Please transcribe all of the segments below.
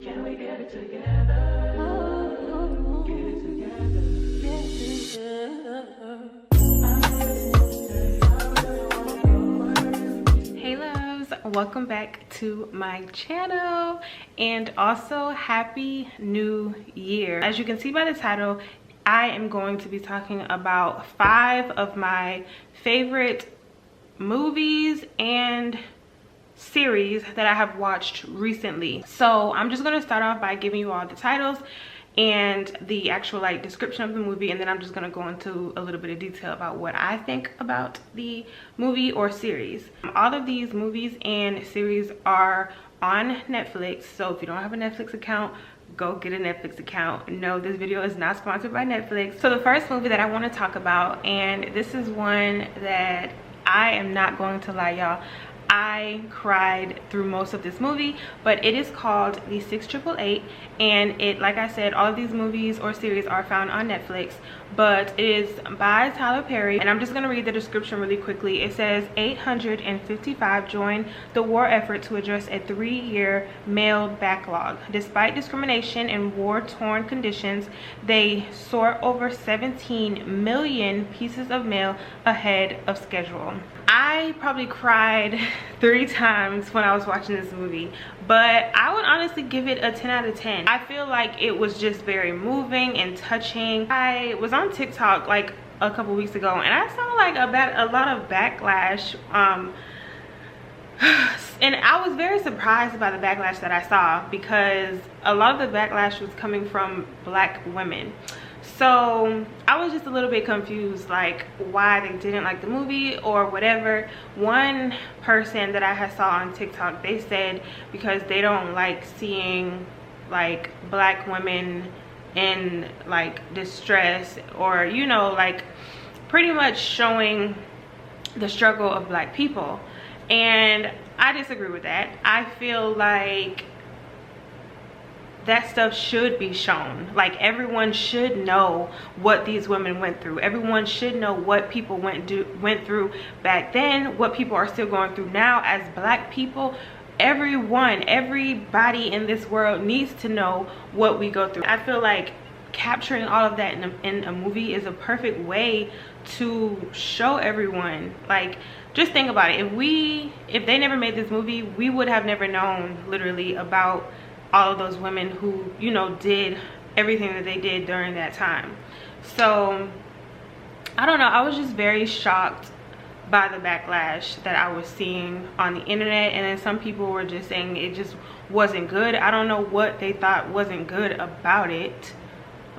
Can we get it together? Oh, get it together. Get it together. Hey loves, welcome back to my channel and also happy new year. As you can see by the title, I am going to be talking about 5 of my favorite movies and series that I have watched recently. So I'm just going to start off by giving you all the titles and the actual description of the movie, and then I'm just going to go into a little bit of detail about what I think about the movie or series. All of these movies and series are on Netflix, so if you don't have a Netflix account, go get a Netflix account. No, this video is not sponsored by Netflix. So the first movie that I want to talk about, and this is one that I am not going to lie, y'all, I cried through most of this movie, but it is called The 6888, and it, like I said, all of these movies or series are found on Netflix, but it is by Tyler Perry, and I'm just going to read the description really quickly. It says 855 joined the war effort to address a 3-year mail backlog. Despite discrimination and war-torn conditions, they sort over 17 million pieces of mail ahead of schedule. I probably cried 3 times when I was watching this movie, but I would honestly give it a 10 out of 10. I feel like it was just very moving and touching. I was on TikTok like a couple weeks ago and I saw like a lot of backlash, and I was very surprised by the backlash that I saw, because a lot of the backlash was coming from Black women. So I was just a little bit confused, like why they didn't like the movie or whatever. One person that I had saw on TikTok, they said because they don't like seeing like Black women in like distress, or you know, like pretty much showing the struggle of Black people. And I disagree with that. I feel like that stuff should be shown. Like, everyone should know what these women went through. Everyone should know what people went through back then, what people are still going through now as Black people. Everybody in this world needs to know what we go through. I feel like capturing all of that in a movie is a perfect way to show everyone. Like, just think about it. If they never made this movie, we would have never known literally about all of those women who, you know, did everything that they did during that time. So I don't know, I was just very shocked by the backlash that I was seeing on the internet, and then some people were just saying it just wasn't good. I don't know what they thought wasn't good about it,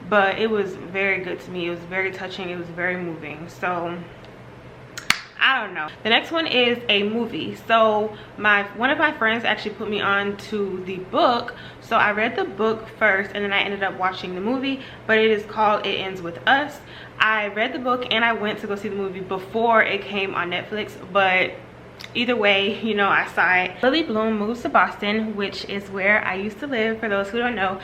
but it was very good to me. It was very touching, it was very moving. So I don't know. The next one is a movie. So one of my friends actually put me on to the book, so I read the book first and then I ended up watching the movie, but it is called It Ends With Us. I read the book and I went to go see the movie before it came on Netflix, but either way, you know, I saw it. Lily Bloom moves to Boston, which is where I used to live, for those who don't know,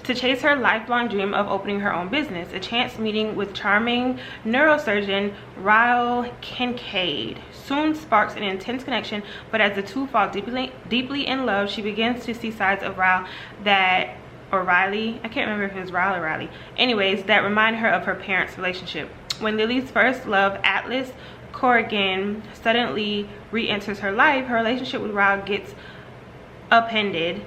to chase her lifelong dream of opening her own business. A chance meeting with charming neurosurgeon Ryle Kincaid soon sparks an intense connection, but as the two fall deeply in love, she begins to see sides of Ryle or Riley, I can't remember if it was Ryle or Riley, anyways, that remind her of her parents' relationship. When Lily's first love, Atlas Corrigan, suddenly re-enters her life, her relationship with Ryle gets upended,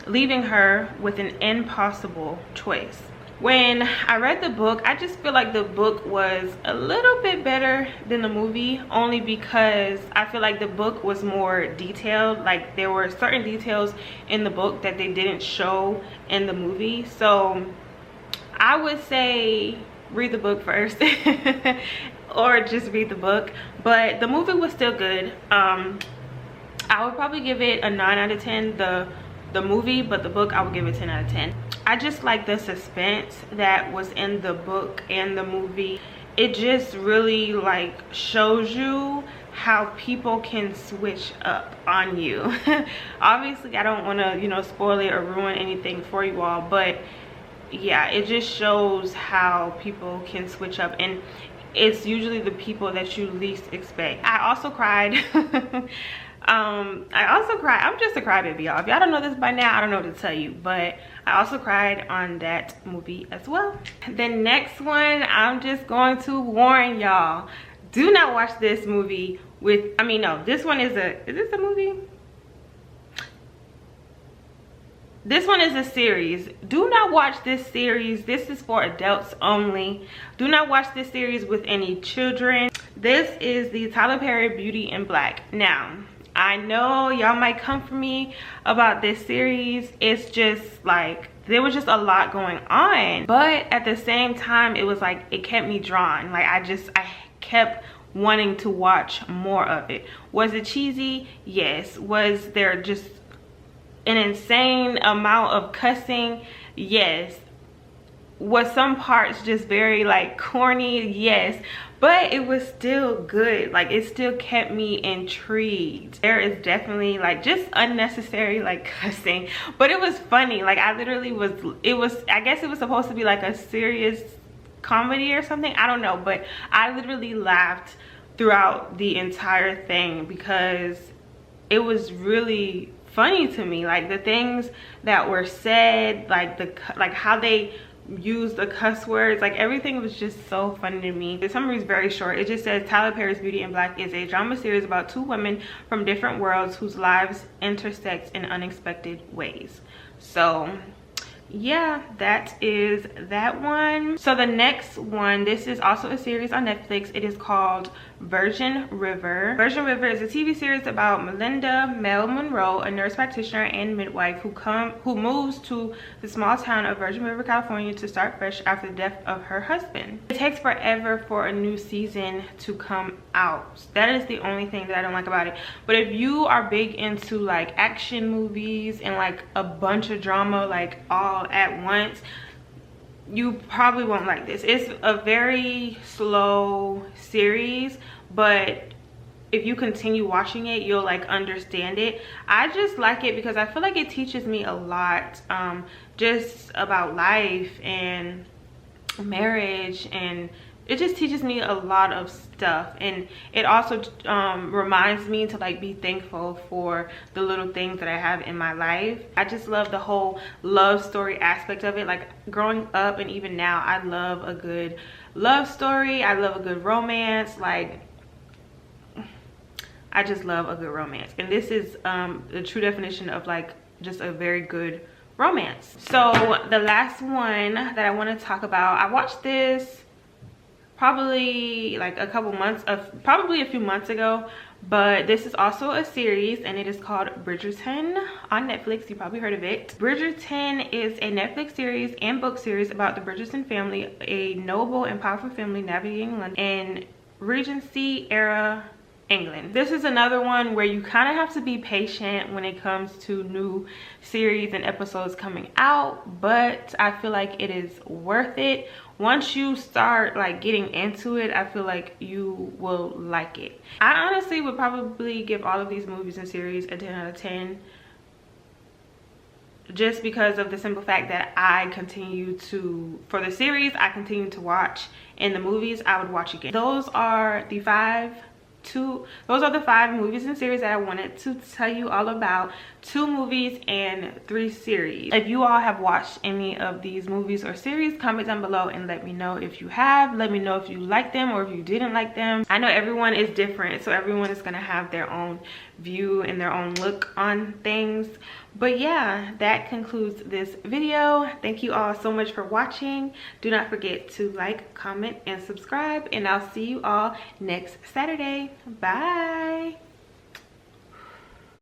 leaving her with an impossible choice. When I read the book, I just feel like the book was a little bit better than the movie, only because I feel like the book was more detailed. Like, there were certain details in the book that they didn't show in the movie. So I would say read the book first or just read the book, but the movie was still good. I would probably give it a 9 out of 10, the movie, but the book I would give it 10 out of 10. I just like the suspense that was in the book and the movie. It just really like shows you how people can switch up on you. Obviously I don't want to, you know, spoil it or ruin anything for you all, but yeah, it just shows how people can switch up, and it's usually the people that you least expect. I also cried I also cried. I'm just a crybaby, y'all. If y'all don't know this by now, I don't know what to tell you, but I also cried on that movie as well. The next one, I'm just going to warn y'all, do not watch this movie with, I mean, no, this one is this a movie? This one is a series. Do not watch this series. This is for adults only. Do not watch this series with any children. This is the Tyler Perry Beauty in Black. Now, I know y'all might come for me about this series. It's just like, there was just a lot going on. But at the same time, it was like, it kept me drawn. Like, I kept wanting to watch more of it. Was it cheesy? Yes. Was there just an insane amount of cussing? Yes. Was some parts just very like corny? Yes. But it was still good. Like, it still kept me intrigued. There is definitely like just unnecessary like cussing, but it was funny. Like, I literally I guess it was supposed to be like a serious comedy or something, I don't know, but I literally laughed throughout the entire thing because it was really funny to me. Like, the things that were said, like how they use the cuss words, like everything was just so funny to me. The summary is very short. It just says Tyler Perry's Beauty in Black is a drama series about two women from different worlds whose lives intersect in unexpected ways. So yeah, that is that one. So the next one, this is also a series on Netflix. It is called Virgin River. Virgin River is a TV series about Melinda Mel Monroe, a nurse practitioner and midwife who moves to the small town of Virgin River, California to start fresh after the death of her husband. It takes forever for a new season to come out. That is the only thing that I don't like about it. But if you are big into like action movies and like a bunch of drama like all at once, you probably won't like this. It's a very slow series, but if you continue watching it, you'll like understand it. I just like it because I feel like it teaches me a lot, just about life and marriage, and it just teaches me a lot of stuff. And it also reminds me to like be thankful for the little things that I have in my life. I just love the whole love story aspect of it. Like, growing up and even now, I love a good love story. I love a good romance. Like, I just love a good romance, and this is the true definition of like just a very good romance. So the last one that I want to talk about, I watched this probably like probably a few months ago, but this is also a series, and it is called Bridgerton on Netflix. You probably heard of it. Bridgerton is a Netflix series and book series about the Bridgerton family, a noble and powerful family navigating London in Regency era England. This is another one where you kind of have to be patient when it comes to new series and episodes coming out, but I feel like it is worth it. Once you start like getting into it, I feel like you will like it. I honestly would probably give all of these movies and series a 10 out of 10, just because of the simple fact that I continue to, for the series, I continue to watch, and the movies I would watch again. Those are the five movies and series that I wanted to tell you all about. 2 movies and 3 series. If you all have watched any of these movies or series, comment down below and let me know if you have. Let me know if you liked them or if you didn't like them. I know everyone is different, so everyone is gonna have their own view and their own look on things. But yeah, that concludes this video. Thank you all so much for watching. Do not forget to like, comment, and subscribe, and I'll see you all next Saturday. Bye.